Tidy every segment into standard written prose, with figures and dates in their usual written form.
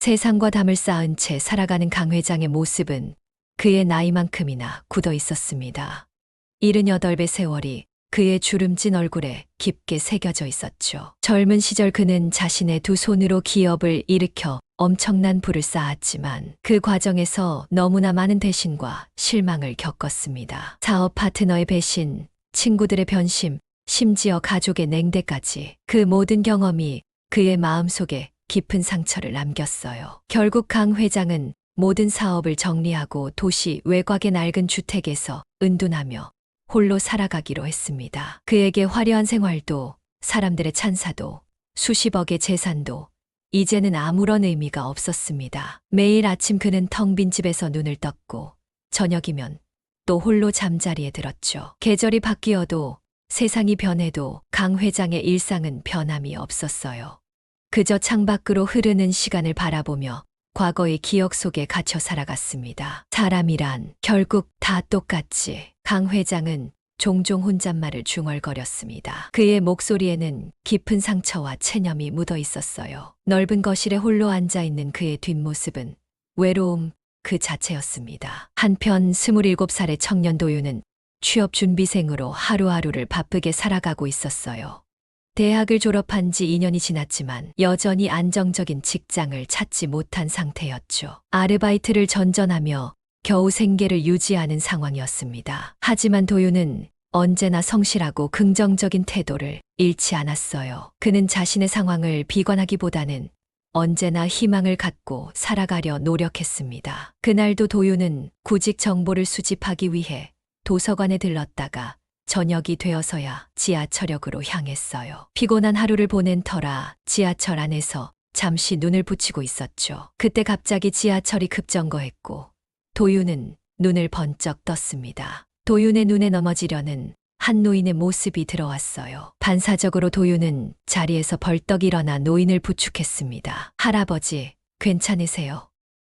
세상과 담을 쌓은 채 살아가는 강 회장의 모습은 그의 나이만큼이나 굳어 있었습니다. 78배 세월이 그의 주름진 얼굴에 깊게 새겨져 있었죠. 젊은 시절 그는 자신의 두 손으로 기업을 일으켜 엄청난 부를 쌓았지만 그 과정에서 너무나 많은 배신과 실망을 겪었습니다. 사업 파트너의 배신, 친구들의 변심, 심지어 가족의 냉대까지 그 모든 경험이 그의 마음속에 깊은 상처를 남겼어요. 결국 강 회장은 모든 사업을 정리하고 도시 외곽의 낡은 주택에서 은둔하며 홀로 살아가기로 했습니다. 그에게 화려한 생활도 사람들의 찬사도 수십억의 재산도 이제는 아무런 의미가 없었습니다. 매일 아침 그는 텅 빈 집에서 눈을 떴고 저녁이면 또 홀로 잠자리에 들었죠. 계절이 바뀌어도 세상이 변해도 강 회장의 일상은 변함이 없었어요. 그저 창밖으로 흐르는 시간을 바라보며 과거의 기억 속에 갇혀 살아갔습니다. 사람이란 결국 다 똑같지. 강 회장은 종종 혼잣말을 중얼거렸습니다. 그의 목소리에는 깊은 상처와 체념이 묻어 있었어요. 넓은 거실에 홀로 앉아 있는 그의 뒷모습은 외로움 그 자체였습니다. 한편 27살의 청년 도윤은 취업 준비생으로 하루하루를 바쁘게 살아가고 있었어요. 대학을 졸업한 지 2년이 지났지만 여전히 안정적인 직장을 찾지 못한 상태였죠. 아르바이트를 전전하며 겨우 생계를 유지하는 상황이었습니다. 하지만 도윤은 언제나 성실하고 긍정적인 태도를 잃지 않았어요. 그는 자신의 상황을 비관하기보다는 언제나 희망을 갖고 살아가려 노력했습니다. 그날도 도윤은 구직 정보를 수집하기 위해 도서관에 들렀다가 저녁이 되어서야 지하철역으로 향했어요. 피곤한 하루를 보낸 터라 지하철 안에서 잠시 눈을 붙이고 있었죠. 그때 갑자기 지하철이 급정거했고 도윤은 눈을 번쩍 떴습니다. 도윤의 눈에 넘어지려는 한 노인의 모습이 들어왔어요. 반사적으로 도윤은 자리에서 벌떡 일어나 노인을 부축했습니다. 할아버지, 괜찮으세요?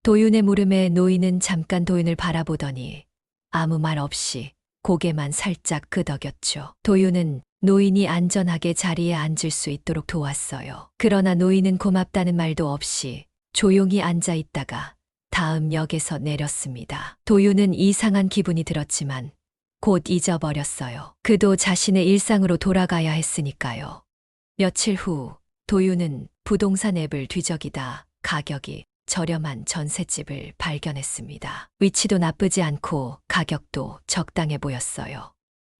도윤의 물음에 노인은 잠깐 도윤을 바라보더니 아무 말 없이 고개만 살짝 끄덕였죠. 도윤은 노인이 안전하게 자리에 앉을 수 있도록 도왔어요. 그러나 노인은 고맙다는 말도 없이 조용히 앉아 있다가 다음 역에서 내렸습니다. 도윤은 이상한 기분이 들었지만 곧 잊어버렸어요. 그도 자신의 일상으로 돌아가야 했으니까요. 며칠 후 도윤은 부동산 앱을 뒤적이다 가격이 저렴한 전셋집을 발견했습니다. 위치도 나쁘지 않고 가격도 적당해 보였어요.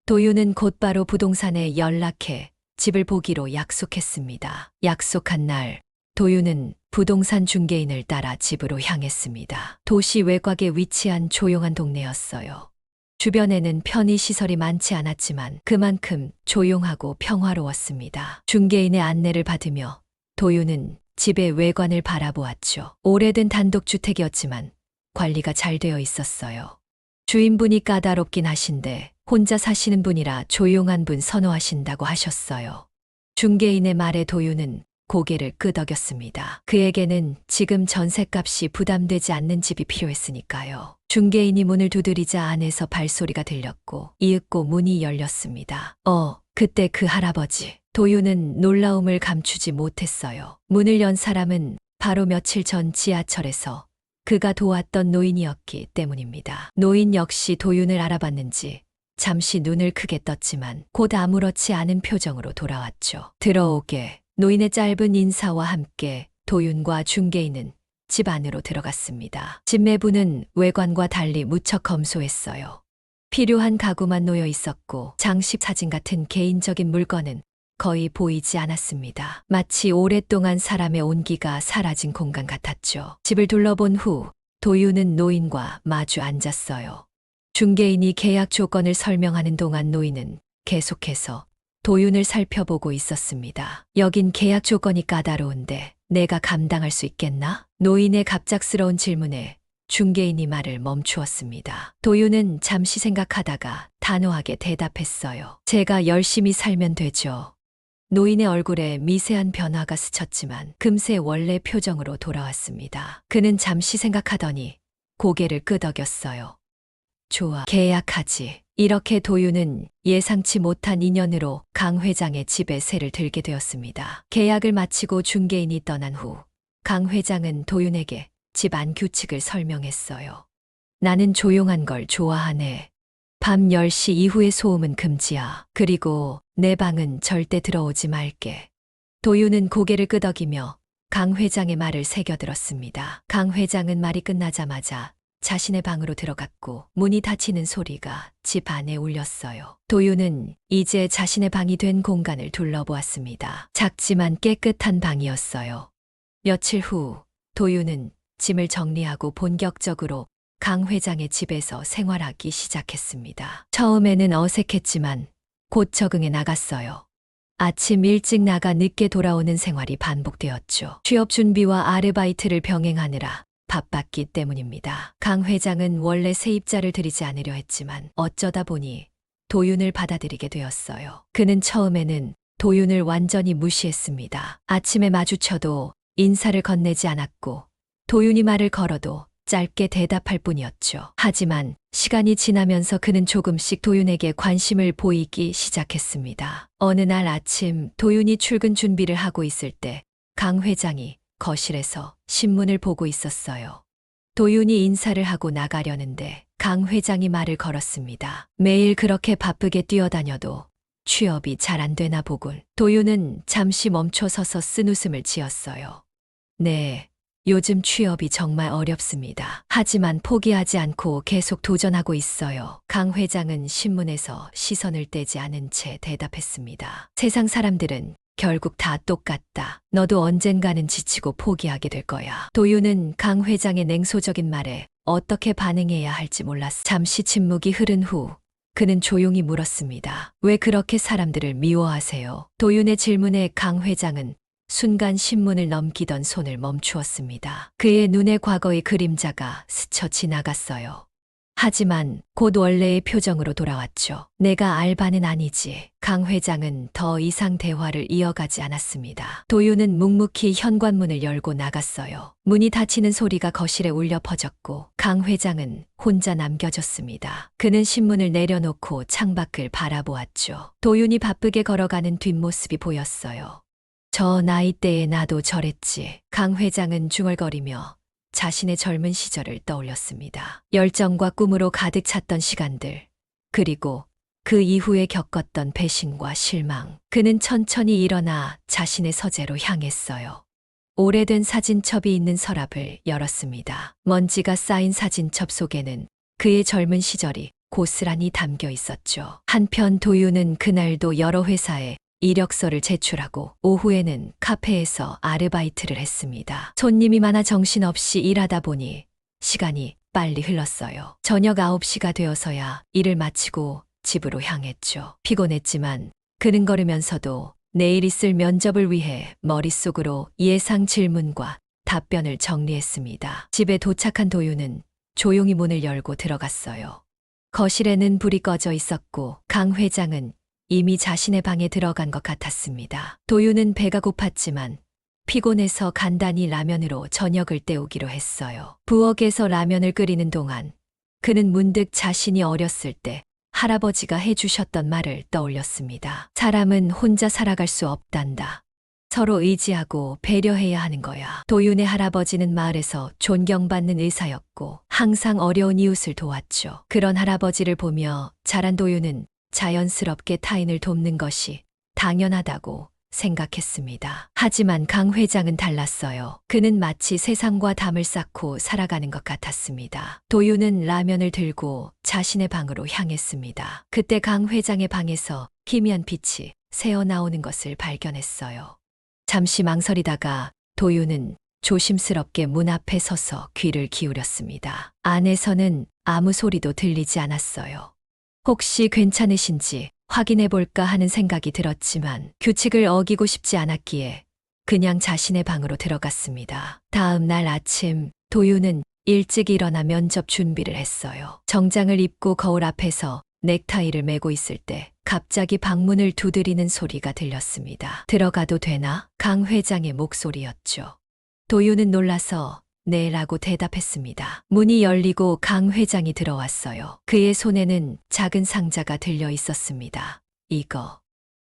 도윤은 곧바로 부동산에 연락해 집을 보기로 약속했습니다. 약속한 날 도윤은 부동산 중개인을 따라 집으로 향했습니다. 도시 외곽에 위치한 조용한 동네였어요. 주변에는 편의시설이 많지 않았지만 그만큼 조용하고 평화로웠습니다. 중개인의 안내를 받으며 도윤은 집의 외관을 바라보았죠. 오래된 단독주택이었지만 관리가 잘 되어 있었어요. 주인분이 까다롭긴 하신데 혼자 사시는 분이라 조용한 분 선호하신다고 하셨어요. 중개인의 말에 도윤은 고개를 끄덕였습니다. 그에게는 지금 전셋값이 부담되지 않는 집이 필요했으니까요. 중개인이 문을 두드리자 안에서 발소리가 들렸고 이윽고 문이 열렸습니다. 그때 그 할아버지. 도윤은 놀라움을 감추지 못했어요. 문을 연 사람은 바로 며칠 전 지하철에서 그가 도왔던 노인이었기 때문입니다. 노인 역시 도윤을 알아봤는지 잠시 눈을 크게 떴지만 곧 아무렇지 않은 표정으로 돌아왔죠. 들어오게. 노인의 짧은 인사와 함께 도윤과 중개인은 집 안으로 들어갔습니다. 집 내부는 외관과 달리 무척 검소했어요. 필요한 가구만 놓여 있었고 장식 사진 같은 개인적인 물건은 거의 보이지 않았습니다. 마치 오랫동안 사람의 온기가 사라진 공간 같았죠. 집을 둘러본 후 도윤은 노인과 마주 앉았어요. 중개인이 계약 조건을 설명하는 동안 노인은 계속해서 도윤을 살펴보고 있었습니다. 여긴 계약 조건이 까다로운데 내가 감당할 수 있겠나? 노인의 갑작스러운 질문에 중개인이 말을 멈추었습니다. 도윤은 잠시 생각하다가 단호하게 대답했어요. 제가 열심히 살면 되죠. 노인의 얼굴에 미세한 변화가 스쳤지만 금세 원래 표정으로 돌아왔습니다. 그는 잠시 생각하더니 고개를 끄덕였어요. 좋아, 계약하지. 이렇게 도윤은 예상치 못한 인연으로 강 회장의 집에 새를 들게 되었습니다. 계약을 마치고 중개인이 떠난 후 강 회장은 도윤에게 집안 규칙을 설명했어요. 나는 조용한 걸 좋아하네. 밤 10시 이후의 소음은 금지야. 그리고 내 방은 절대 들어오지 말게. 도윤은 고개를 끄덕이며 강 회장의 말을 새겨들었습니다. 강 회장은 말이 끝나자마자 자신의 방으로 들어갔고 문이 닫히는 소리가 집 안에 울렸어요. 도윤은 이제 자신의 방이 된 공간을 둘러보았습니다. 작지만 깨끗한 방이었어요. 며칠 후 도윤은 짐을 정리하고 본격적으로 강 회장의 집에서 생활하기 시작했습니다. 처음에는 어색했지만 곧 적응해 나갔어요. 아침 일찍 나가 늦게 돌아오는 생활이 반복되었죠. 취업 준비와 아르바이트를 병행하느라 바빴기 때문입니다. 강 회장은 원래 세입자를 들이지 않으려 했지만 어쩌다 보니 도윤을 받아들이게 되었어요. 그는 처음에는 도윤을 완전히 무시했습니다. 아침에 마주쳐도 인사를 건네지 않았고 도윤이 말을 걸어도 짧게 대답할 뿐이었죠. 하지만 시간이 지나면서 그는 조금씩 도윤에게 관심을 보이기 시작했습니다. 어느 날 아침 도윤이 출근 준비를 하고 있을 때 강 회장이 거실에서 신문을 보고 있었어요. 도윤이 인사를 하고 나가려는데 강 회장이 말을 걸었습니다. 매일 그렇게 바쁘게 뛰어다녀도 취업이 잘 안 되나 보군. 도윤은 잠시 멈춰서서 쓴웃음을 지었어요. 네, 요즘 취업이 정말 어렵습니다. 하지만 포기하지 않고 계속 도전하고 있어요. 강 회장은 신문에서 시선을 떼지 않은 채 대답했습니다. 세상 사람들은 결국 다 똑같다. 너도 언젠가는 지치고 포기하게 될 거야. 도윤은 강 회장의 냉소적인 말에 어떻게 반응해야 할지 몰랐어. 잠시 침묵이 흐른 후 그는 조용히 물었습니다. 왜 그렇게 사람들을 미워하세요? 도윤의 질문에 강 회장은 순간 신문을 넘기던 손을 멈추었습니다. 그의 눈에 과거의 그림자가 스쳐 지나갔어요. 하지만 곧 원래의 표정으로 돌아왔죠. 내가 알바는 아니지. 강 회장은 더 이상 대화를 이어가지 않았습니다. 도윤은 묵묵히 현관문을 열고 나갔어요. 문이 닫히는 소리가 거실에 울려 퍼졌고 강 회장은 혼자 남겨졌습니다. 그는 신문을 내려놓고 창밖을 바라보았죠. 도윤이 바쁘게 걸어가는 뒷모습이 보였어요. 저 나이 때에 나도 저랬지. 강 회장은 중얼거리며 자신의 젊은 시절을 떠올렸습니다. 열정과 꿈으로 가득 찼던 시간들, 그리고 그 이후에 겪었던 배신과 실망. 그는 천천히 일어나 자신의 서재로 향했어요. 오래된 사진첩이 있는 서랍을 열었습니다. 먼지가 쌓인 사진첩 속에는 그의 젊은 시절이 고스란히 담겨 있었죠. 한편 도윤은 그날도 여러 회사에 이력서를 제출하고 오후에는 카페에서 아르바이트를 했습니다. 손님이 많아 정신없이 일하다 보니 시간이 빨리 흘렀어요. 저녁 9시가 되어서야 일을 마치고 집으로 향했죠. 피곤했지만 그는 걸으면서도 내일 있을 면접을 위해 머릿속으로 예상 질문과 답변을 정리했습니다. 집에 도착한 도윤은 조용히 문을 열고 들어갔어요. 거실에는 불이 꺼져 있었고 강 회장은 이미 자신의 방에 들어간 것 같았습니다. 도윤은 배가 고팠지만 피곤해서 간단히 라면으로 저녁을 때우기로 했어요. 부엌에서 라면을 끓이는 동안 그는 문득 자신이 어렸을 때 할아버지가 해주셨던 말을 떠올렸습니다. 사람은 혼자 살아갈 수 없단다. 서로 의지하고 배려해야 하는 거야. 도윤의 할아버지는 마을에서 존경받는 의사였고 항상 어려운 이웃을 도왔죠. 그런 할아버지를 보며 자란 도윤은 자연스럽게 타인을 돕는 것이 당연하다고 생각했습니다. 하지만 강 회장은 달랐어요. 그는 마치 세상과 담을 쌓고 살아가는 것 같았습니다. 도윤은 라면을 들고 자신의 방으로 향했습니다. 그때 강 회장의 방에서 희미한 빛이 새어나오는 것을 발견했어요. 잠시 망설이다가 도윤은 조심스럽게 문 앞에 서서 귀를 기울였습니다. 안에서는 아무 소리도 들리지 않았어요. 혹시 괜찮으신지 확인해 볼까 하는 생각이 들었지만 규칙을 어기고 싶지 않았기에 그냥 자신의 방으로 들어갔습니다. 다음 날 아침 도윤은 일찍 일어나 면접 준비를 했어요. 정장을 입고 거울 앞에서 넥타이를 매고 있을 때 갑자기 방문을 두드리는 소리가 들렸습니다. 들어가도 되나? 강 회장의 목소리였죠. 도윤은 놀라서 네 라고 대답했습니다. 문이 열리고 강 회장이 들어왔어요. 그의 손에는 작은 상자가 들려 있었습니다. 이거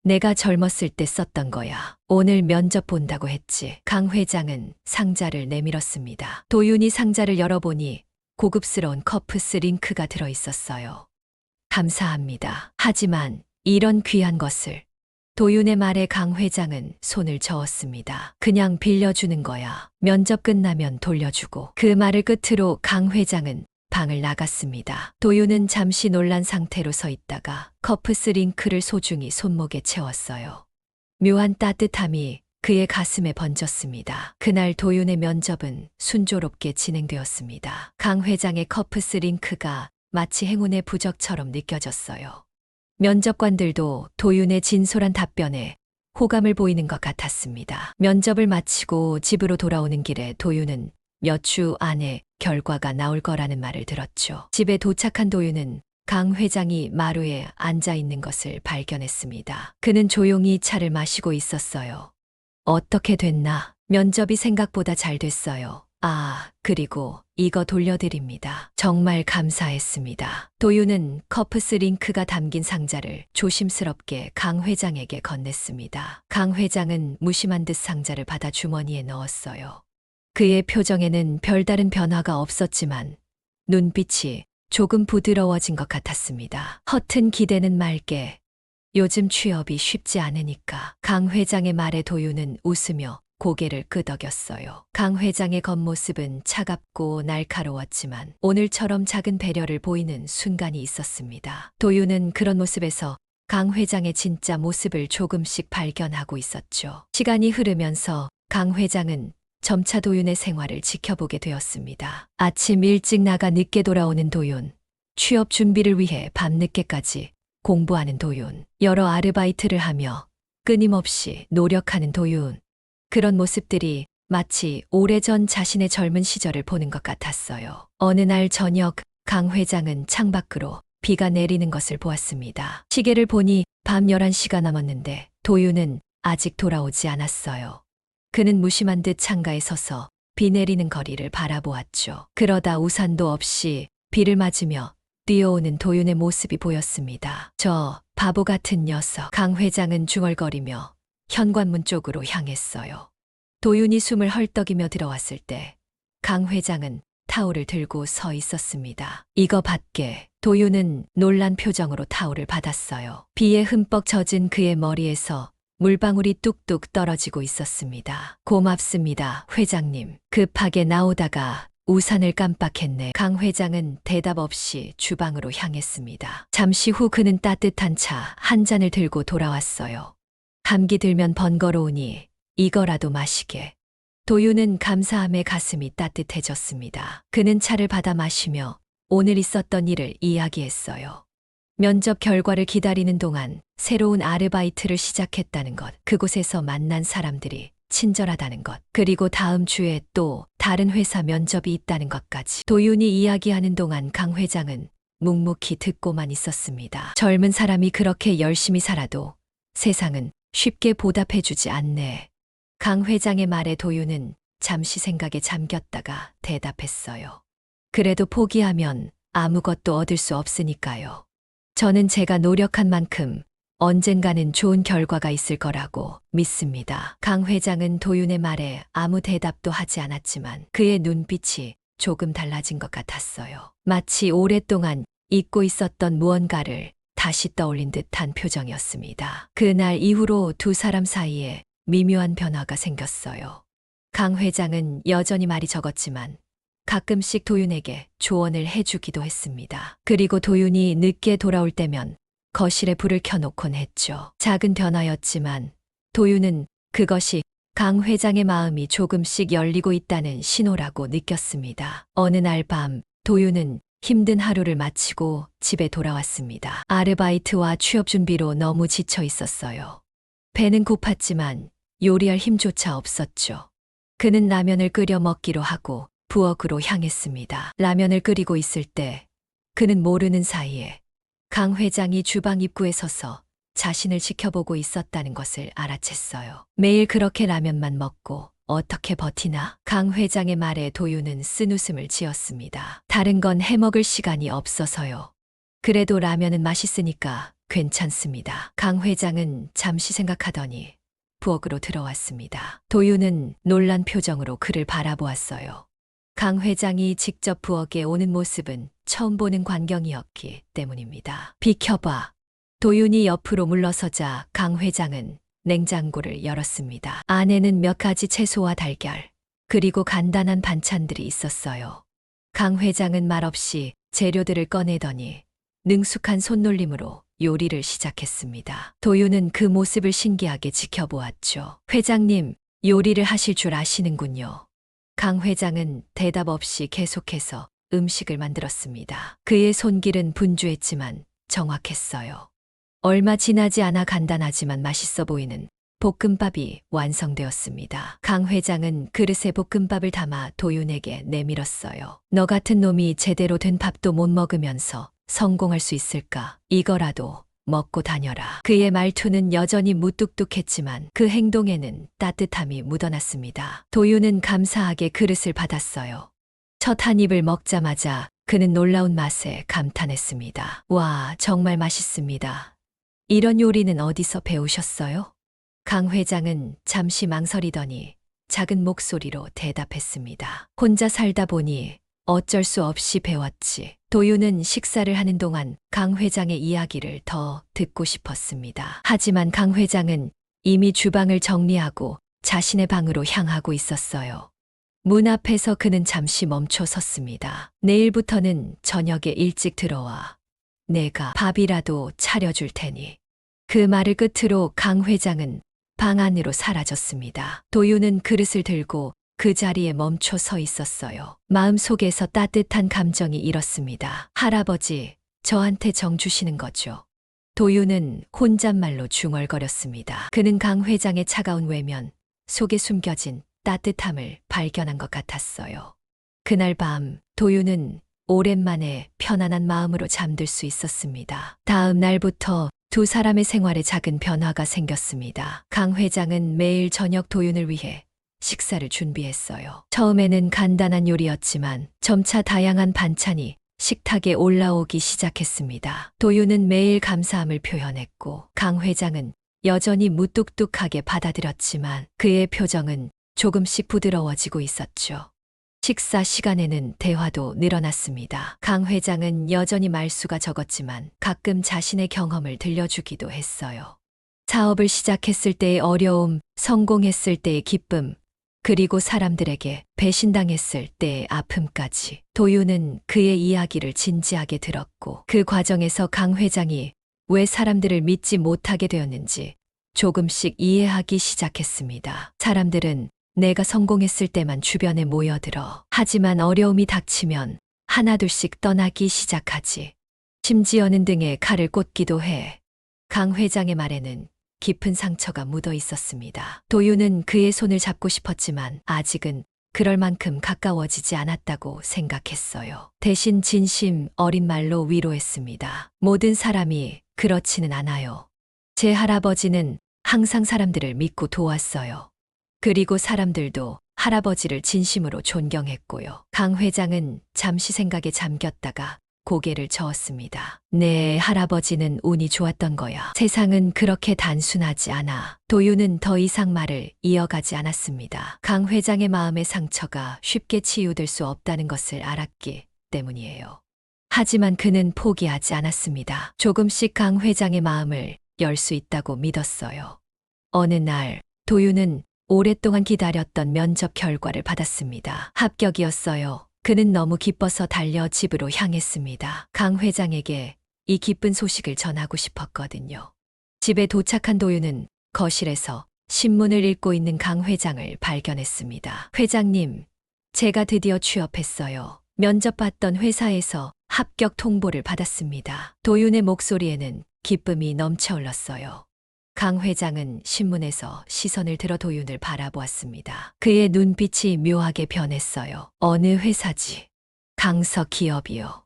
내가 젊었을 때 썼던 거야. 오늘 면접 본다고 했지. 강 회장은 상자를 내밀었습니다. 도윤이 상자를 열어보니 고급스러운 커프스 링크가 들어 있었어요. 감사합니다. 하지만 이런 귀한 것을. 도윤의 말에 강 회장은 손을 저었습니다. 그냥 빌려주는 거야. 면접 끝나면 돌려주고. 그 말을 끝으로 강 회장은 방을 나갔습니다. 도윤은 잠시 놀란 상태로 서 있다가 커프스 링크를 소중히 손목에 채웠어요. 묘한 따뜻함이 그의 가슴에 번졌습니다. 그날 도윤의 면접은 순조롭게 진행되었습니다. 강 회장의 커프스 링크가 마치 행운의 부적처럼 느껴졌어요. 면접관들도 도윤의 진솔한 답변에 호감을 보이는 것 같았습니다. 면접을 마치고 집으로 돌아오는 길에 도윤은 몇 주 안에 결과가 나올 거라는 말을 들었죠. 집에 도착한 도윤은 강 회장이 마루에 앉아 있는 것을 발견했습니다. 그는 조용히 차를 마시고 있었어요. 어떻게 됐나? 면접이 생각보다 잘 됐어요. 그리고 이거 돌려드립니다. 정말 감사했습니다. 도윤은 커프스 링크가 담긴 상자를 조심스럽게 강 회장에게 건넸습니다. 강 회장은 무심한 듯 상자를 받아 주머니에 넣었어요. 그의 표정에는 별다른 변화가 없었지만 눈빛이 조금 부드러워진 것 같았습니다. 허튼 기대는 말게. 요즘 취업이 쉽지 않으니까. 강 회장의 말에 도윤은 웃으며 고개를 끄덕였어요. 강 회장의 겉모습은 차갑고 날카로웠지만 오늘처럼 작은 배려를 보이는 순간이 있었습니다. 도윤은 그런 모습에서 강 회장의 진짜 모습을 조금씩 발견하고 있었죠. 시간이 흐르면서 강 회장은 점차 도윤의 생활을 지켜보게 되었습니다. 아침 일찍 나가 늦게 돌아오는 도윤, 취업 준비를 위해 밤늦게까지 공부하는 도윤, 여러 아르바이트를 하며 끊임없이 노력하는 도윤. 그런 모습들이 마치 오래전 자신의 젊은 시절을 보는 것 같았어요. 어느 날 저녁 강 회장은 창밖으로 비가 내리는 것을 보았습니다. 시계를 보니 밤 11시가 넘었는데 도윤은 아직 돌아오지 않았어요. 그는 무심한 듯 창가에 서서 비 내리는 거리를 바라보았죠. 그러다 우산도 없이 비를 맞으며 뛰어오는 도윤의 모습이 보였습니다. 저 바보 같은 녀석. 강 회장은 중얼거리며 현관문 쪽으로 향했어요. 도윤이 숨을 헐떡이며 들어왔을 때 강 회장은 타올을 들고 서 있었습니다. 이거 받게. 도윤은 놀란 표정으로 타올을 받았어요. 비에 흠뻑 젖은 그의 머리에서 물방울이 뚝뚝 떨어지고 있었습니다. 고맙습니다, 회장님. 급하게 나오다가 우산을 깜빡했네. 강 회장은 대답 없이 주방으로 향했습니다. 잠시 후 그는 따뜻한 차 한 잔을 들고 돌아왔어요. 감기 들면 번거로우니 이거라도 마시게. 도윤은 감사함에 가슴이 따뜻해졌습니다. 그는 차를 받아 마시며 오늘 있었던 일을 이야기했어요. 면접 결과를 기다리는 동안 새로운 아르바이트를 시작했다는 것, 그곳에서 만난 사람들이 친절하다는 것, 그리고 다음 주에 또 다른 회사 면접이 있다는 것까지. 도윤이 이야기하는 동안 강 회장은 묵묵히 듣고만 있었습니다. 젊은 사람이 그렇게 열심히 살아도 세상은 쉽게 보답해주지 않네. 강 회장의 말에 도윤은 잠시 생각에 잠겼다가 대답했어요. 그래도 포기하면 아무것도 얻을 수 없으니까요. 저는 제가 노력한 만큼 언젠가는 좋은 결과가 있을 거라고 믿습니다. 강 회장은 도윤의 말에 아무 대답도 하지 않았지만 그의 눈빛이 조금 달라진 것 같았어요. 마치 오랫동안 잊고 있었던 무언가를 다시 떠올린 듯한 표정이었습니다. 그날 이후로 두 사람 사이에 미묘한 변화가 생겼어요. 강 회장은 여전히 말이 적었지만 가끔씩 도윤에게 조언을 해주기도 했습니다. 그리고 도윤이 늦게 돌아올 때면 거실에 불을 켜놓곤 했죠. 작은 변화였지만 도윤은 그것이 강 회장의 마음이 조금씩 열리고 있다는 신호라고 느꼈습니다. 어느 날 밤 도윤은 힘든 하루를 마치고 집에 돌아왔습니다. 아르바이트와 취업 준비로 너무 지쳐 있었어요. 배는 고팠지만 요리할 힘조차 없었죠. 그는 라면을 끓여 먹기로 하고 부엌으로 향했습니다. 라면을 끓이고 있을 때 그는 모르는 사이에 강 회장이 주방 입구에 서서 자신을 지켜보고 있었다는 것을 알아챘어요. 매일 그렇게 라면만 먹고 어떻게 버티나? 강 회장의 말에 도윤은 쓴웃음을 지었습니다. 다른 건 해먹을 시간이 없어서요. 그래도 라면은 맛있으니까 괜찮습니다. 강 회장은 잠시 생각하더니 부엌으로 들어왔습니다. 도윤은 놀란 표정으로 그를 바라보았어요. 강 회장이 직접 부엌에 오는 모습은 처음 보는 광경이었기 때문입니다. 비켜봐. 도윤이 옆으로 물러서자 강 회장은 냉장고를 열었습니다. 안에는 몇 가지 채소와 달걀, 그리고 간단한 반찬들이 있었어요. 강 회장은 말없이 재료들을 꺼내더니 능숙한 손놀림으로 요리를 시작했습니다. 도윤은 그 모습을 신기하게 지켜보았죠. 회장님, 요리를 하실 줄 아시는군요. 강 회장은 대답 없이 계속해서 음식을 만들었습니다. 그의 손길은 분주했지만 정확했어요. 얼마 지나지 않아 간단하지만 맛있어 보이는 볶음밥이 완성되었습니다. 강 회장은 그릇에 볶음밥을 담아 도윤에게 내밀었어요. 너 같은 놈이 제대로 된 밥도 못 먹으면서 성공할 수 있을까? 이거라도 먹고 다녀라. 그의 말투는 여전히 무뚝뚝했지만 그 행동에는 따뜻함이 묻어났습니다. 도윤은 감사하게 그릇을 받았어요. 첫 한 입을 먹자마자 그는 놀라운 맛에 감탄했습니다. 와, 정말 맛있습니다. 이런 요리는 어디서 배우셨어요? 강 회장은 잠시 망설이더니 작은 목소리로 대답했습니다. 혼자 살다 보니 어쩔 수 없이 배웠지. 도윤은 식사를 하는 동안 강 회장의 이야기를 더 듣고 싶었습니다. 하지만 강 회장은 이미 주방을 정리하고 자신의 방으로 향하고 있었어요. 문 앞에서 그는 잠시 멈춰 섰습니다. 내일부터는 저녁에 일찍 들어와. 내가 밥이라도 차려줄 테니. 그 말을 끝으로 강 회장은 방 안으로 사라졌습니다. 도윤은 그릇을 들고 그 자리에 멈춰 서 있었어요. 마음속에서 따뜻한 감정이 일었습니다. 할아버지, 저한테 정 주시는 거죠? 도윤은 혼잣말로 중얼거렸습니다. 그는 강 회장의 차가운 외면 속에 숨겨진 따뜻함을 발견한 것 같았어요. 그날 밤 도윤은 오랜만에 편안한 마음으로 잠들 수 있었습니다. 다음 날부터 두 사람의 생활에 작은 변화가 생겼습니다. 강 회장은 매일 저녁 도윤을 위해 식사를 준비했어요. 처음에는 간단한 요리였지만 점차 다양한 반찬이 식탁에 올라오기 시작했습니다. 도윤은 매일 감사함을 표현했고 강 회장은 여전히 무뚝뚝하게 받아들였지만 그의 표정은 조금씩 부드러워지고 있었죠. 식사 시간에는 대화도 늘어났습니다. 강 회장은 여전히 말수가 적었지만 가끔 자신의 경험을 들려주기도 했어요. 사업을 시작했을 때의 어려움, 성공했을 때의 기쁨, 그리고 사람들에게 배신당했을 때의 아픔까지. 도윤은 그의 이야기를 진지하게 들었고 그 과정에서 강 회장이 왜 사람들을 믿지 못하게 되었는지 조금씩 이해하기 시작했습니다. 사람들은 내가 성공했을 때만 주변에 모여들어. 하지만 어려움이 닥치면 하나둘씩 떠나기 시작하지. 심지어는 등에 칼을 꽂기도 해. 강 회장의 말에는 깊은 상처가 묻어 있었습니다. 도윤은 그의 손을 잡고 싶었지만 아직은 그럴 만큼 가까워지지 않았다고 생각했어요. 대신 진심 어린 말로 위로했습니다. 모든 사람이 그렇지는 않아요. 제 할아버지는 항상 사람들을 믿고 도왔어요. 그리고 사람들도 할아버지를 진심으로 존경했고요. 강 회장은 잠시 생각에 잠겼다가 고개를 저었습니다. 네, 할아버지는 운이 좋았던 거야. 세상은 그렇게 단순하지 않아. 도윤은 더 이상 말을 이어가지 않았습니다. 강 회장의 마음의 상처가 쉽게 치유될 수 없다는 것을 알았기 때문이에요. 하지만 그는 포기하지 않았습니다. 조금씩 강 회장의 마음을 열 수 있다고 믿었어요. 어느 날 도윤은 오랫동안 기다렸던 면접 결과를 받았습니다. 합격이었어요. 그는 너무 기뻐서 달려 집으로 향했습니다. 강 회장에게 이 기쁜 소식을 전하고 싶었거든요. 집에 도착한 도윤은 거실에서 신문을 읽고 있는 강 회장을 발견했습니다. 회장님, 제가 드디어 취업했어요. 면접 봤던 회사에서 합격 통보를 받았습니다. 도윤의 목소리에는 기쁨이 넘쳐흘렀어요. 강 회장은 신문에서 시선을 들어 도윤을 바라보았습니다. 그의 눈빛이 묘하게 변했어요. 어느 회사지? 강서 기업이요.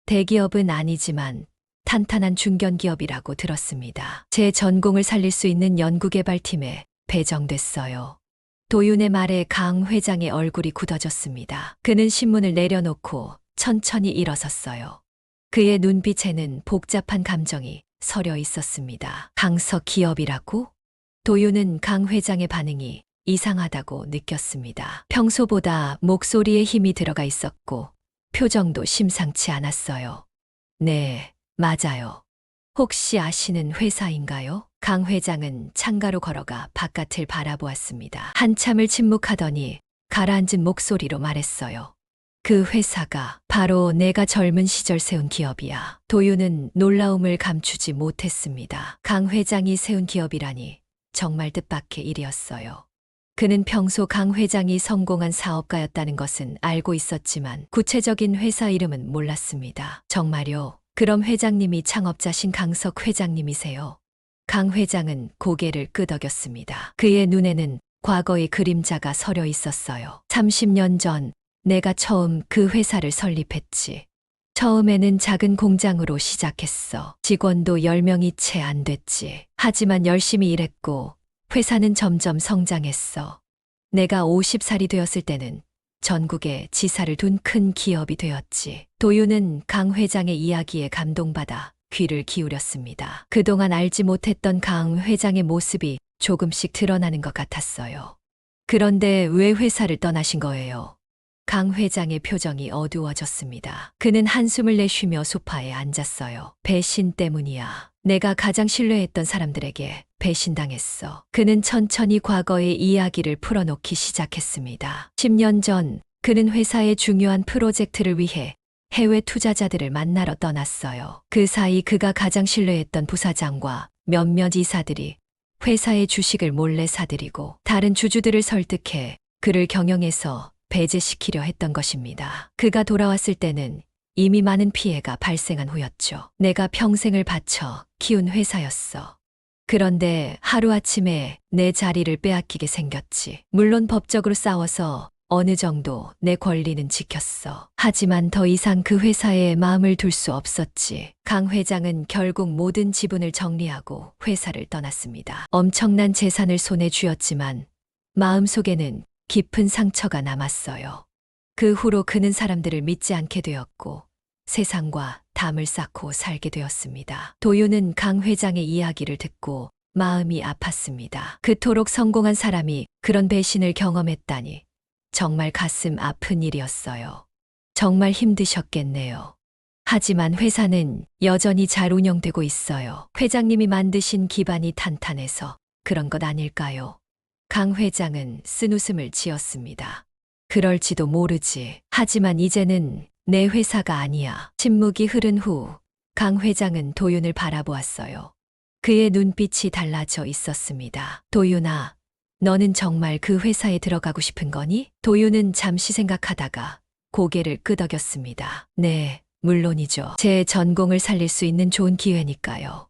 대기업은 아니지만 탄탄한 중견기업이라고 들었습니다. 제 전공을 살릴 수 있는 연구개발팀에 배정됐어요. 도윤의 말에 강 회장의 얼굴이 굳어졌습니다. 그는 신문을 내려놓고 천천히 일어섰어요. 그의 눈빛에는 복잡한 감정이 서려 있었습니다. 강서 기업이라고? 도윤은 강 회장의 반응이 이상하다고 느꼈습니다. 평소보다 목소리에 힘이 들어가 있었고 표정도 심상치 않았어요. 네, 맞아요. 혹시 아시는 회사인가요? 강 회장은 창가로 걸어가 바깥을 바라보았습니다. 한참을 침묵하더니 가라앉은 목소리로 말했어요. 그 회사가 바로 내가 젊은 시절 세운 기업이야. 도윤은 놀라움을 감추지 못했습니다. 강 회장이 세운 기업이라니 정말 뜻밖의 일이었어요. 그는 평소 강 회장이 성공한 사업가였다는 것은 알고 있었지만 구체적인 회사 이름은 몰랐습니다. 정말요? 그럼 회장님이 창업자신 강석 회장님이세요? 강 회장은 고개를 끄덕였습니다. 그의 눈에는 과거의 그림자가 서려 있었어요. 30년 전 내가 처음 그 회사를 설립했지. 처음에는 작은 공장으로 시작했어. 직원도 10명이 채 안 됐지. 하지만 열심히 일했고 회사는 점점 성장했어. 내가 50살이 되었을 때는 전국에 지사를 둔 큰 기업이 되었지. 도윤은 강 회장의 이야기에 감동받아 귀를 기울였습니다. 그동안 알지 못했던 강 회장의 모습이 조금씩 드러나는 것 같았어요. 그런데 왜 회사를 떠나신 거예요? 강 회장의 표정이 어두워졌습니다. 그는 한숨을 내쉬며 소파에 앉았어요. 배신 때문이야. 내가 가장 신뢰했던 사람들에게 배신당했어. 그는 천천히 과거의 이야기를 풀어놓기 시작했습니다. 10년 전 그는 회사의 중요한 프로젝트를 위해 해외 투자자들을 만나러 떠났어요. 그 사이 그가 가장 신뢰했던 부사장과 몇몇 이사들이 회사의 주식을 몰래 사들이고 다른 주주들을 설득해 그를 경영해서 배제시키려 했던 것입니다. 그가 돌아왔을 때는 이미 많은 피해가 발생한 후였죠. 내가 평생을 바쳐 키운 회사였어. 그런데 하루아침에 내 자리를 빼앗기게 생겼지. 물론 법적으로 싸워서 어느 정도 내 권리는 지켰어. 하지만 더 이상 그 회사에 마음을 둘 수 없었지. 강 회장은 결국 모든 지분을 정리하고 회사를 떠났습니다. 엄청난 재산을 손에 쥐었지만 마음속에는 깊은 상처가 남았어요. 그 후로 그는 사람들을 믿지 않게 되었고 세상과 담을 쌓고 살게 되었습니다. 도윤은 강 회장의 이야기를 듣고 마음이 아팠습니다. 그토록 성공한 사람이 그런 배신을 경험했다니 정말 가슴 아픈 일이었어요. 정말 힘드셨겠네요. 하지만 회사는 여전히 잘 운영되고 있어요. 회장님이 만드신 기반이 탄탄해서 그런 것 아닐까요? 강 회장은 쓴웃음을 지었습니다. 그럴지도 모르지. 하지만 이제는 내 회사가 아니야. 침묵이 흐른 후 강 회장은 도윤을 바라보았어요. 그의 눈빛이 달라져 있었습니다. 도윤아, 너는 정말 그 회사에 들어가고 싶은 거니? 도윤은 잠시 생각하다가 고개를 끄덕였습니다. 네, 물론이죠. 제 전공을 살릴 수 있는 좋은 기회니까요.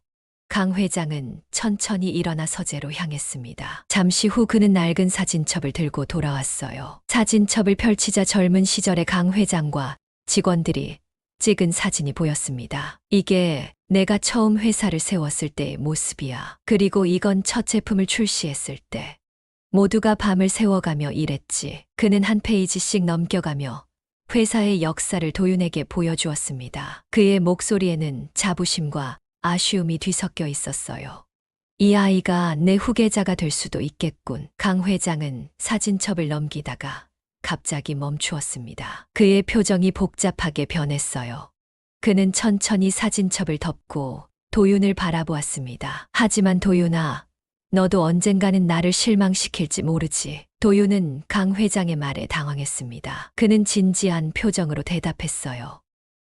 강 회장은 천천히 일어나 서재로 향했습니다. 잠시 후 그는 낡은 사진첩을 들고 돌아왔어요. 사진첩을 펼치자 젊은 시절의 강 회장과 직원들이 찍은 사진이 보였습니다. 이게 내가 처음 회사를 세웠을 때의 모습이야. 그리고 이건 첫 제품을 출시했을 때. 모두가 밤을 새워가며 일했지. 그는 한 페이지씩 넘겨가며 회사의 역사를 도윤에게 보여주었습니다. 그의 목소리에는 자부심과 아쉬움이 뒤섞여 있었어요. 이 아이가 내 후계자가 될 수도 있겠군. 강 회장은 사진첩을 넘기다가 갑자기 멈추었습니다. 그의 표정이 복잡하게 변했어요. 그는 천천히 사진첩을 덮고 도윤을 바라보았습니다. 하지만 도윤아, 너도 언젠가는 나를 실망시킬지 모르지. 도윤은 강 회장의 말에 당황했습니다. 그는 진지한 표정으로 대답했어요.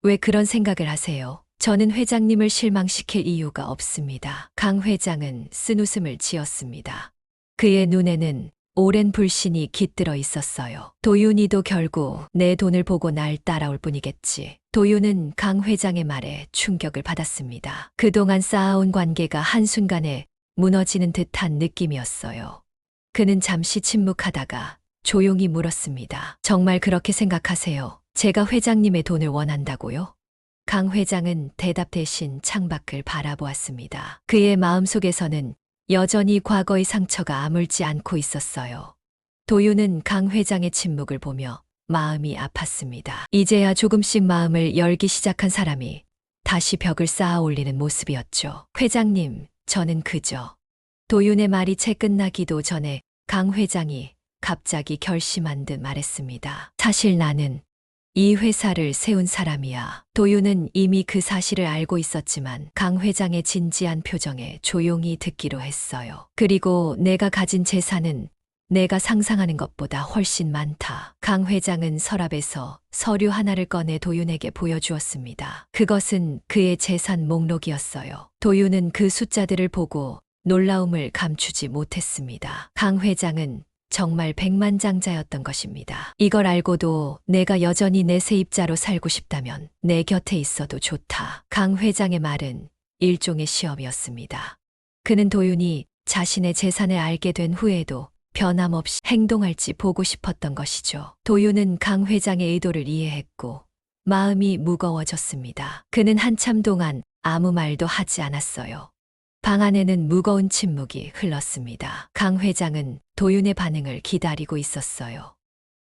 왜 그런 생각을 하세요? 저는 회장님을 실망시킬 이유가 없습니다. 강 회장은 쓴웃음을 지었습니다. 그의 눈에는 오랜 불신이 깃들어 있었어요. 도윤이도 결국 내 돈을 보고 날 따라올 뿐이겠지. 도윤은 강 회장의 말에 충격을 받았습니다. 그동안 쌓아온 관계가 한순간에 무너지는 듯한 느낌이었어요. 그는 잠시 침묵하다가 조용히 물었습니다. 정말 그렇게 생각하세요? 제가 회장님의 돈을 원한다고요? 강 회장은 대답 대신 창밖을 바라보았습니다. 그의 마음속에서는 여전히 과거의 상처가 아물지 않고 있었어요. 도윤은 강 회장의 침묵을 보며 마음이 아팠습니다. 이제야 조금씩 마음을 열기 시작한 사람이 다시 벽을 쌓아 올리는 모습이었죠. 회장님, 저는 그저. 도윤의 말이 채 끝나기도 전에 강 회장이 갑자기 결심한 듯 말했습니다. 사실 나는 이 회사를 세운 사람이야. 도윤은 이미 그 사실을 알고 있었지만 강 회장의 진지한 표정에 조용히 듣기로 했어요. 그리고 내가 가진 재산은 내가 상상하는 것보다 훨씬 많다. 강 회장은 서랍에서 서류 하나를 꺼내 도윤에게 보여주었습니다. 그것은 그의 재산 목록이었어요. 도윤은 그 숫자들을 보고 놀라움을 감추지 못했습니다. 강 회장은 정말 백만장자였던 것입니다. 이걸 알고도 내가 여전히 내 세입자로 살고 싶다면 내 곁에 있어도 좋다. 강 회장의 말은 일종의 시험이었습니다. 그는 도윤이 자신의 재산을 알게 된 후에도 변함없이 행동할지 보고 싶었던 것이죠. 도윤은 강 회장의 의도를 이해했고 마음이 무거워졌습니다. 그는 한참 동안 아무 말도 하지 않았어요. 방 안에는 무거운 침묵이 흘렀습니다. 강 회장은 도윤의 반응을 기다리고 있었어요.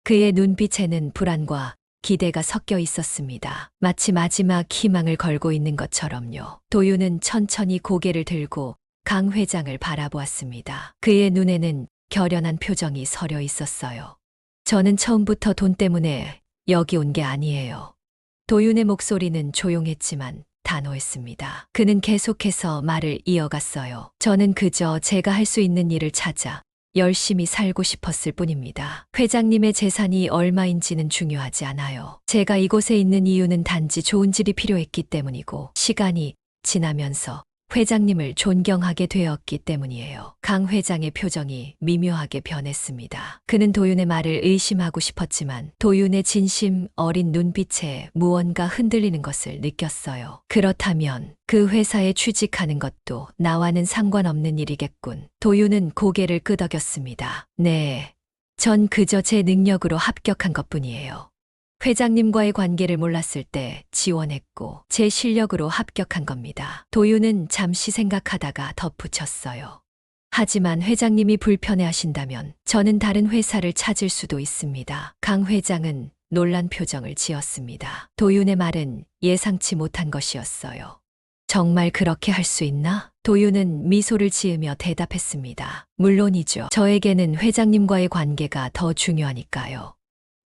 그의 눈빛에는 불안과 기대가 섞여 있었습니다. 마치 마지막 희망을 걸고 있는 것처럼요. 도윤은 천천히 고개를 들고 강 회장을 바라보았습니다. 그의 눈에는 결연한 표정이 서려 있었어요. 저는 처음부터 돈 때문에 여기 온 게 아니에요. 도윤의 목소리는 조용했지만 단호했습니다. 그는 계속해서 말을 이어갔어요. 저는 그저 제가 할 수 있는 일을 찾아 열심히 살고 싶었을 뿐입니다. 회장님의 재산이 얼마인지는 중요하지 않아요. 제가 이곳에 있는 이유는 단지 좋은 집이 필요했기 때문이고 시간이 지나면서 회장님을 존경하게 되었기 때문이에요. 강 회장의 표정이 미묘하게 변했습니다. 그는 도윤의 말을 의심하고 싶었지만 도윤의 진심 어린 눈빛에 무언가 흔들리는 것을 느꼈어요. 그렇다면 그 회사에 취직하는 것도 나와는 상관없는 일이겠군. 도윤은 고개를 끄덕였습니다. 네, 전 그저 제 능력으로 합격한 것뿐이에요. 회장님과의 관계를 몰랐을 때 지원했고 제 실력으로 합격한 겁니다. 도윤은 잠시 생각하다가 덧붙였어요. 하지만 회장님이 불편해하신다면 저는 다른 회사를 찾을 수도 있습니다. 강 회장은 놀란 표정을 지었습니다. 도윤의 말은 예상치 못한 것이었어요. 정말 그렇게 할 수 있나? 도윤은 미소를 지으며 대답했습니다. 물론이죠. 저에게는 회장님과의 관계가 더 중요하니까요.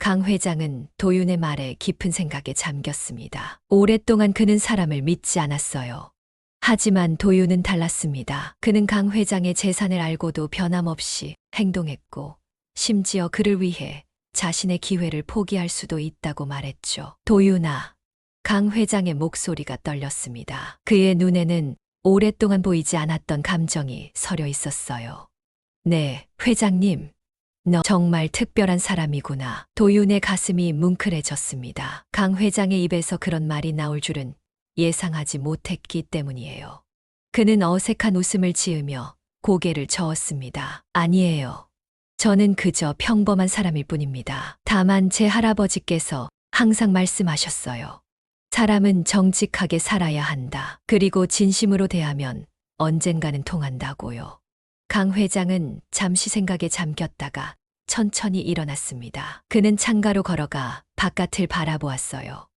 강 회장은 도윤의 말에 깊은 생각에 잠겼습니다. 오랫동안 그는 사람을 믿지 않았어요. 하지만 도윤은 달랐습니다. 그는 강 회장의 재산을 알고도 변함없이 행동했고 심지어 그를 위해 자신의 기회를 포기할 수도 있다고 말했죠. 도윤아. 강 회장의 목소리가 떨렸습니다. 그의 눈에는 오랫동안 보이지 않았던 감정이 서려 있었어요. 네, 회장님. 너 정말 특별한 사람이구나. 도윤의 가슴이 뭉클해졌습니다. 강 회장의 입에서 그런 말이 나올 줄은 예상하지 못했기 때문이에요. 그는 어색한 웃음을 지으며 고개를 저었습니다. 아니에요. 저는 그저 평범한 사람일 뿐입니다. 다만 제 할아버지께서 항상 말씀하셨어요. 사람은 정직하게 살아야 한다. 그리고 진심으로 대하면 언젠가는 통한다고요. 강 회장은 잠시 생각에 잠겼다가 천천히 일어났습니다. 그는 창가로 걸어가 바깥을 바라보았어요.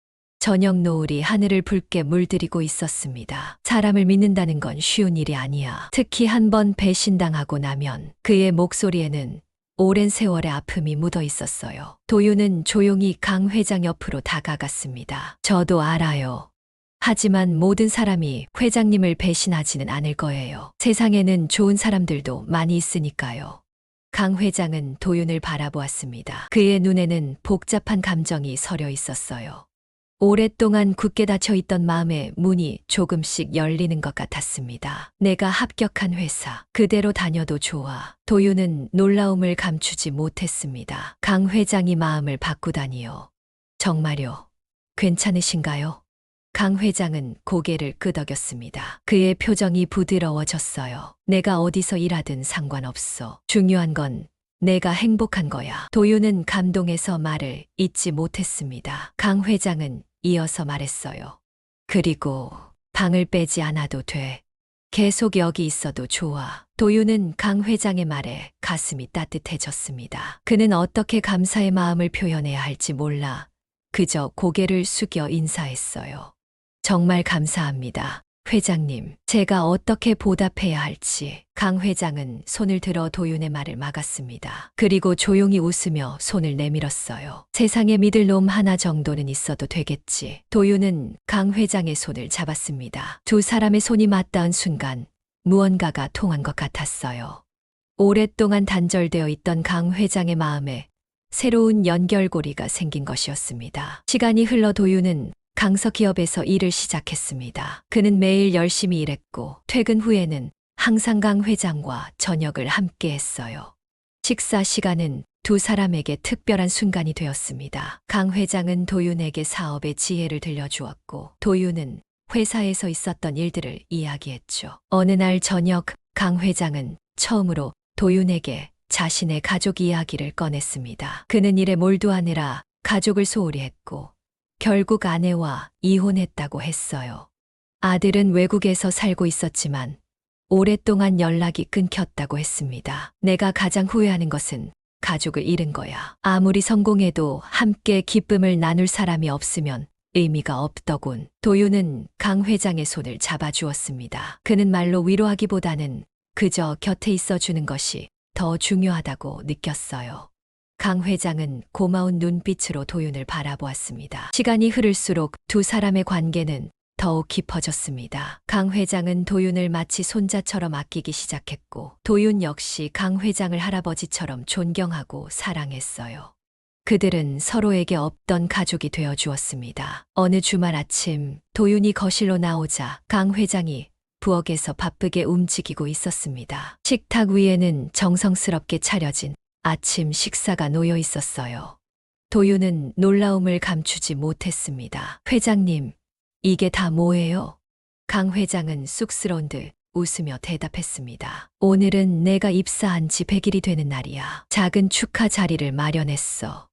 저녁 노을이 하늘을 붉게 물들이고 있었습니다. 사람을 믿는다는 건 쉬운 일이 아니야. 특히 한 번 배신당하고 나면. 그의 목소리에는 오랜 세월의 아픔이 묻어 있었어요. 도윤은 조용히 강 회장 옆으로 다가갔습니다. 저도 알아요. 하지만 모든 사람이 회장님을 배신하지는 않을 거예요. 세상에는 좋은 사람들도 많이 있으니까요. 강 회장은 도윤을 바라보았습니다. 그의 눈에는 복잡한 감정이 서려 있었어요. 오랫동안 굳게 닫혀 있던 마음의 문이 조금씩 열리는 것 같았습니다. 내가 합격한 회사, 그대로 다녀도 좋아. 도윤은 놀라움을 감추지 못했습니다. 강 회장이 마음을 바꾸다니요. 정말요? 괜찮으신가요? 강 회장은 고개를 끄덕였습니다. 그의 표정이 부드러워졌어요. 내가 어디서 일하든 상관없어. 중요한 건 내가 행복한 거야. 도윤은 감동해서 말을 잇지 못했습니다. 강 회장은 이어서 말했어요. 그리고 방을 빼지 않아도 돼. 계속 여기 있어도 좋아. 도윤은 강 회장의 말에 가슴이 따뜻해졌습니다. 그는 어떻게 감사의 마음을 표현해야 할지 몰라 그저 고개를 숙여 인사했어요. 정말 감사합니다. 회장님, 제가 어떻게 보답해야 할지. 강 회장은 손을 들어 도윤의 말을 막았습니다. 그리고 조용히 웃으며 손을 내밀었어요. 세상에 믿을 놈 하나 정도는 있어도 되겠지. 도윤은 강 회장의 손을 잡았습니다. 두 사람의 손이 맞닿은 순간 무언가가 통한 것 같았어요. 오랫동안 단절되어 있던 강 회장의 마음에 새로운 연결고리가 생긴 것이었습니다. 시간이 흘러 도윤은 강서 기업에서 일을 시작했습니다. 그는 매일 열심히 일했고 퇴근 후에는 항상 강 회장과 저녁을 함께 했어요. 식사 시간은 두 사람에게 특별한 순간이 되었습니다. 강 회장은 도윤에게 사업의 지혜를 들려주었고 도윤은 회사에서 있었던 일들을 이야기했죠. 어느 날 저녁 강 회장은 처음으로 도윤에게 자신의 가족 이야기를 꺼냈습니다. 그는 일에 몰두하느라 가족을 소홀히 했고 결국 아내와 이혼했다고 했어요. 아들은 외국에서 살고 있었지만 오랫동안 연락이 끊겼다고 했습니다. 내가 가장 후회하는 것은 가족을 잃은 거야. 아무리 성공해도 함께 기쁨을 나눌 사람이 없으면 의미가 없더군. 도윤은 강 회장의 손을 잡아주었습니다. 그는 말로 위로하기보다는 그저 곁에 있어주는 것이 더 중요하다고 느꼈어요. 강 회장은 고마운 눈빛으로 도윤을 바라보았습니다. 시간이 흐를수록 두 사람의 관계는 더욱 깊어졌습니다. 강 회장은 도윤을 마치 손자처럼 아끼기 시작했고 도윤 역시 강 회장을 할아버지처럼 존경하고 사랑했어요. 그들은 서로에게 없던 가족이 되어 주었습니다. 어느 주말 아침 도윤이 거실로 나오자 강 회장이 부엌에서 바쁘게 움직이고 있었습니다. 식탁 위에는 정성스럽게 차려진 아침 식사가 놓여 있었어요. 도윤은 놀라움을 감추지 못했습니다. 회장님, 이게 다 뭐예요? 강 회장은 쑥스러운 듯 웃으며 대답했습니다. 오늘은 내가 입사한 지 100일이 되는 날이야. 작은 축하 자리를 마련했어.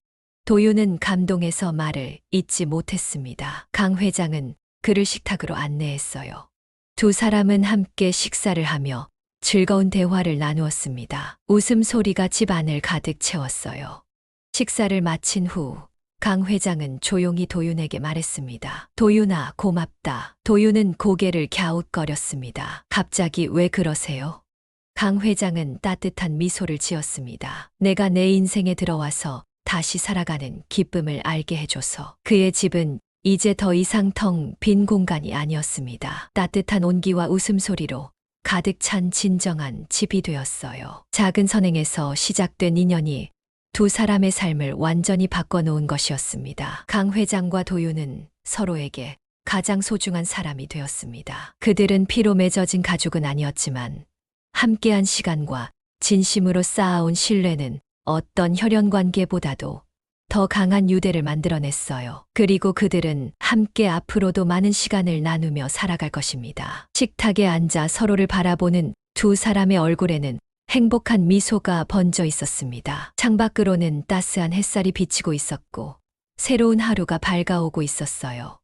도윤은 감동해서 말을 잇지 못했습니다. 강 회장은 그를 식탁으로 안내했어요. 두 사람은 함께 식사를 하며 즐거운 대화를 나누었습니다. 웃음소리가 집 안을 가득 채웠어요. 식사를 마친 후 강 회장은 조용히 도윤에게 말했습니다. 도윤아, 고맙다. 도윤은 고개를 갸웃거렸습니다. 갑자기 왜 그러세요? 강 회장은 따뜻한 미소를 지었습니다. 내가 내 인생에 들어와서 다시 살아가는 기쁨을 알게 해줘서. 그의 집은 이제 더 이상 텅 빈 공간이 아니었습니다. 따뜻한 온기와 웃음소리로 가득 찬 진정한 집이 되었어요. 작은 선행에서 시작된 인연이 두 사람의 삶을 완전히 바꿔놓은 것이었습니다. 강 회장과 도윤은 서로에게 가장 소중한 사람이 되었습니다. 그들은 피로 맺어진 가족은 아니었지만 함께한 시간과 진심으로 쌓아온 신뢰는 어떤 혈연관계보다도 더 강한 유대를 만들어냈어요. 그리고 그들은 함께 앞으로도 많은 시간을 나누며 살아갈 것입니다. 식탁에 앉아 서로를 바라보는 두 사람의 얼굴에는 행복한 미소가 번져 있었습니다. 창밖으로는 따스한 햇살이 비치고 있었고 새로운 하루가 밝아오고 있었어요.